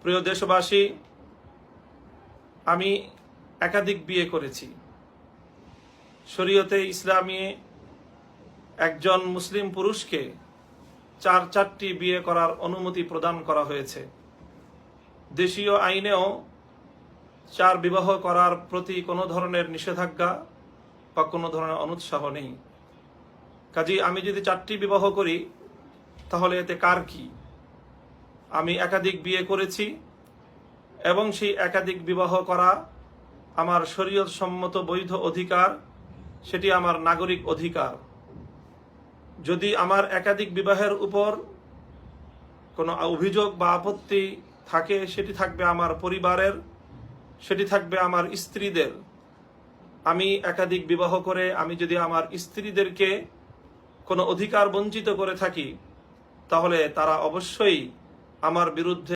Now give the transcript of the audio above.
প্রিয় দেশবাসী, আমি একাধিক বিয়ে করেছি। শরীয়তে ইসলামী একজন মুসলিম পুরুষকে চারটি বিয়ে করার অনুমতি প্রদান করা হয়েছে। দেশীয় আইনেও 4 বিবাহ করার প্রতি কোনো ধরনের নিষেধাজ্ঞা বা কোনো ধরনের অনুৎসাহ নেই। কাজেই আমি যদি 4টি বিবাহ করি তাহলে এতে কার কি? আমি একাধিক বিয়ে করেছি এবং সেই একাধিক বিবাহ করা আমার শরীয়ত সম্মত বৈধ অধিকার, সেটি আমার নাগরিক অধিকার। যদি আমার একাধিক বিবাহের উপর কোনো অভিযোগ বা আপত্তি থাকে, সেটি থাকবে আমার পরিবারের, সেটি থাকবে আমার স্ত্রীদের। আমি একাধিক বিবাহ করে আমি যদি আমার স্ত্রীদেরকে কোনো অধিকার বঞ্চিত করে থাকি, তাহলে তারা অবশ্যই আমার বিরুদ্ধে